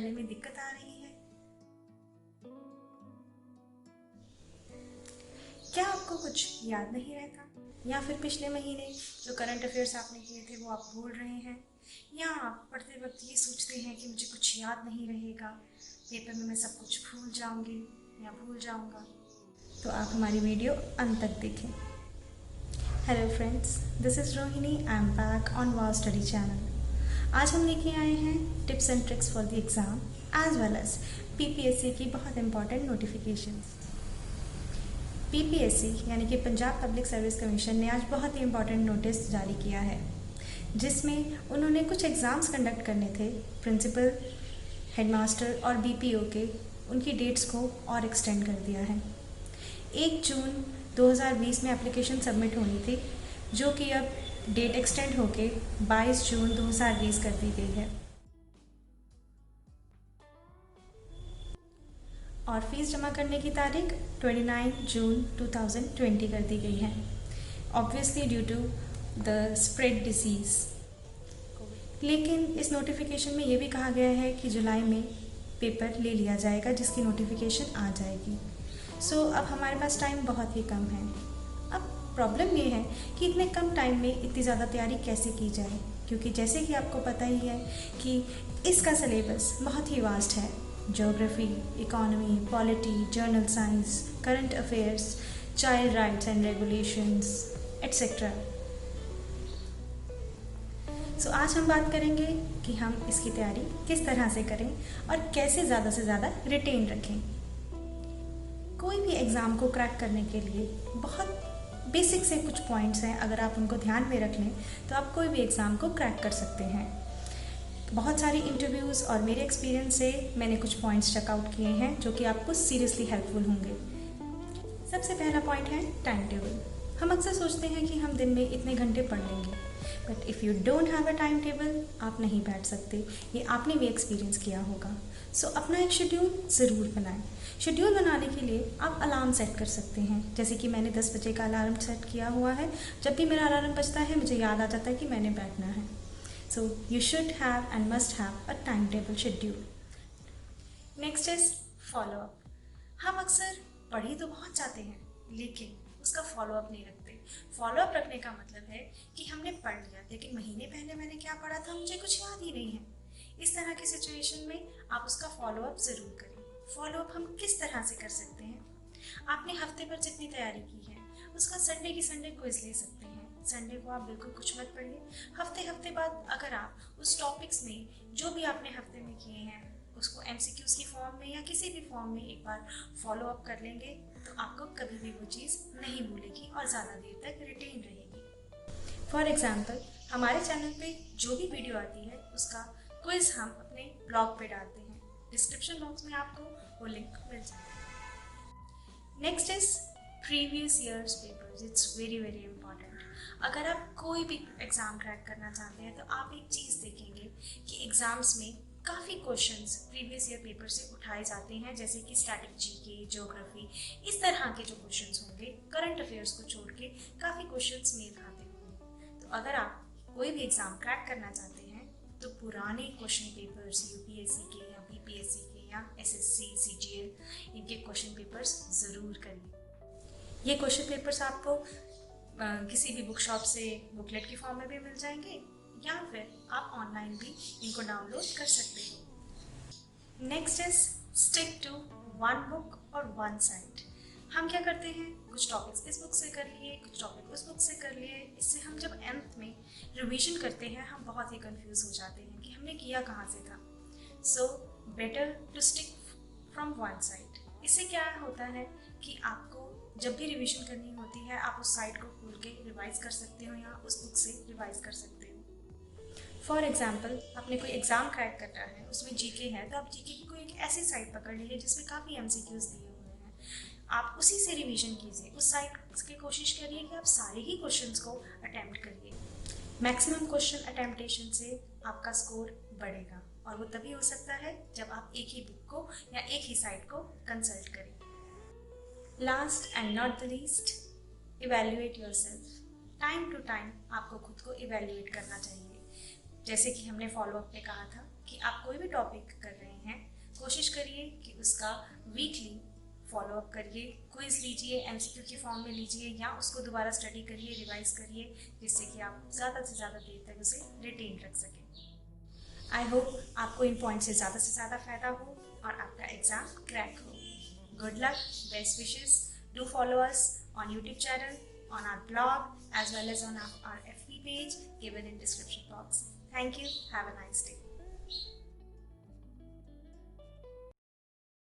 गले में दिक्कत आ रही है? क्या आपको कुछ याद नहीं रहता, या फिर पिछले महीने जो करंट अफेयर्स आपने किए थे वो आप भूल रहे हैं, या आप पढ़ते वक्त ये सोचते हैं कि मुझे कुछ याद नहीं रहेगा, पेपर में मैं सब कुछ भूल जाऊंगी या भूल जाऊंगा? तो आप हमारी वीडियो अंत तक देखें। Hello friends, this is Rohini. I am back on wow study channel. आज हम लेके आए हैं tips and tricks for the exam as well as PPSC की बहुत इंपॉर्टेंट नोटिफिकेशंस। पीपीएससी यानी कि पंजाब पब्लिक सर्विस कमीशन ने आज बहुत ही इंपॉर्टेंट नोटिस जारी किया है, जिसमें उन्होंने कुछ एग्ज़ाम्स कंडक्ट करने थे प्रिंसिपल, हेडमास्टर और बीपीओ के, उनकी डेट्स को और एक्सटेंड कर दिया है। 1 जून 2020 में एप्लीकेशन सबमिट होनी थी, जो कि अब डेट एक्सटेंड होके 22 जून 2020 कर दी गई है। और फीस जमा करने की तारीख 29 जून 2020 कर दी गई है, obviously due to the spread disease. लेकिन इस नोटिफिकेशन में ये भी कहा गया है कि जुलाई में पेपर ले लिया जाएगा, जिसकी नोटिफिकेशन आ जाएगी। सो अब हमारे पास टाइम बहुत ही कम है। अब प्रॉब्लम ये है कि इतने कम टाइम में इतनी ज़्यादा तैयारी कैसे की जाए, क्योंकि जैसे कि आपको पता ही है कि इसका सिलेबस बहुत ही वास्ट है। Geography, economy, polity, general science, current affairs, child rights and regulations etcetera. So आज हम बात करेंगे कि हम इसकी तैयारी किस तरह से करें और कैसे ज़्यादा से ज़्यादा रिटेन रखें। कोई भी एग्ज़ाम को क्रैक करने के लिए बहुत बेसिक से कुछ पॉइंट्स हैं, अगर आप उनको ध्यान में रख लें तो आप कोई भी एग्ज़ाम को क्रैक कर सकते हैं। बहुत सारी इंटरव्यूज़ और मेरे एक्सपीरियंस से मैंने कुछ पॉइंट्स चेकआउट किए हैं जो कि आपको सीरियसली हेल्पफुल होंगे। सबसे पहला पॉइंट है टाइम टेबल। हम अक्सर सोचते हैं कि हम दिन में इतने घंटे पढ़ लेंगे, but if you don't have a time table आप नहीं बैठ सकते। ये आपने भी एक्सपीरियंस किया होगा। सो अपना एक शेड्यूल ज़रूर बनाएं। शेड्यूल बनाने के लिए आप अलार्म सेट कर सकते हैं, जैसे कि मैंने 10 बजे का अलार्म सेट किया हुआ है। जब भी मेरा अलार्म बजता है मुझे याद आ जाता है कि मैंने बैठना है। So you should have and must have a time table schedule. Next is follow up. हम अक्सर पढ़ ही तो बहुत जाते हैं, लेकिन उसका फॉलो अप नहीं रखते। फॉलो अप रखने का मतलब है कि हमने पढ़ लिया, लेकिन महीने पहले मैंने क्या पढ़ा था मुझे कुछ याद ही नहीं है। इस तरह की सिचुएशन में आप उसका फॉलो अप ज़रूर करें। फॉलो अप हम किस तरह से कर सकते हैं? आपने हफ्ते भर जितनी तैयारी की है उसका संडे की संडे क्विज ले सकते हैं। संडे को आप बिल्कुल कुछ मत पढ़िए। हफ्ते बाद अगर आप उस टॉपिक्स में जो भी आपने हफ्ते में किए हैं उसको एमसीक्यूज की फॉर्म में या किसी भी फॉर्म में एक बार फॉलो अप कर लेंगे तो आपको कभी भी वो चीज़ नहीं भूलेगी और ज़्यादा देर तक रिटेन रहेगी। फॉर एग्जाम्पल, हमारे चैनल पे जो भी वीडियो आती है उसका क्विज हम अपने ब्लॉग पे डालते हैं। डिस्क्रिप्शन बॉक्स में आपको वो लिंक मिल जाएगा। Next is previous years papers. It's very very important. अगर आप कोई भी एग्ज़ाम क्रैक करना चाहते हैं तो आप एक चीज़ देखेंगे कि एग्ज़ाम्स में काफ़ी क्वेश्चंस प्रीवियस ईयर पेपर से उठाए जाते हैं, जैसे कि स्टैटिक जीके, ज्योग्राफी, इस तरह के जो क्वेश्चंस होंगे, करंट अफेयर्स को छोड़ के काफ़ी क्वेश्चंस मेल खाते होंगे। तो अगर आप कोई भी एग्ज़ाम क्रैक करना चाहते हैं तो पुराने क्वेश्चन पेपर्स यूपीएससी के या बीपीएससी के या एसएससी, सीजीएल, इनके क्वेश्चन पेपर्स ज़रूर करिए। ये क्वेश्चन पेपर्स आपको किसी भी बुक शॉप से बुकलेट की फॉर्म में भी मिल जाएंगे, या फिर आप ऑनलाइन भी इनको डाउनलोड कर सकते हैं। Next is stick to one book और वन साइड। हम क्या करते हैं, कुछ टॉपिक्स इस बुक से कर लिए, कुछ टॉपिक उस बुक से कर लिए। इससे हम जब एंथ में रिवीजन करते हैं हम बहुत ही कंफ्यूज हो जाते हैं कि हमने किया कहाँ से था। So better to stick from one side. इससे क्या होता है कि आपको जब भी रिवीजन करनी होती है आप उस साइड को खोल के रिवाइज कर सकते हो या उस बुक से रिवाइज कर सकते हो। फॉर एग्जाम्पल, आपने कोई एग्ज़ाम क्रैक करना है, उसमें जीके है, तो आप जीके की कोई एक ऐसी साइट पकड़ लीजिए जिसमें काफ़ी एमसीक्यूज दिए हुए हैं। आप उसी से रिवीजन कीजिए, उस साइट की कोशिश करिए कि आप सारे ही क्वेश्चंस को अटैम्प्ट करिए। मैक्सिमम क्वेश्चन अटैम्प्टेशन से आपका स्कोर बढ़ेगा, और वो तभी हो सकता है जब आप एक ही बुक को या एक ही साइट को कंसल्ट करें। Last and not the least, evaluate yourself. Time to time आपको खुद को इवेल्युएट करना चाहिए। जैसे कि हमने फॉलो अप में कहा था कि आप कोई भी टॉपिक कर रहे हैं, कोशिश करिए कि उसका वीकली फॉलो अप करिए, क्विज लीजिए, एमसीक्यू के फॉर्म में लीजिए या उसको दोबारा स्टडी करिए, रिवाइज करिए, जिससे कि आप ज़्यादा से ज़्यादा देर तक उसे रिटेन रख सकें। आई होप आपको इन पॉइंट से ज़्यादा फ़ायदा हो और आपका एग्ज़ाम क्रैक हो। Good luck, best wishes, do follow us on YouTube channel, on our blog, as well as on our FB page given in description box. Thank you. Have a nice day.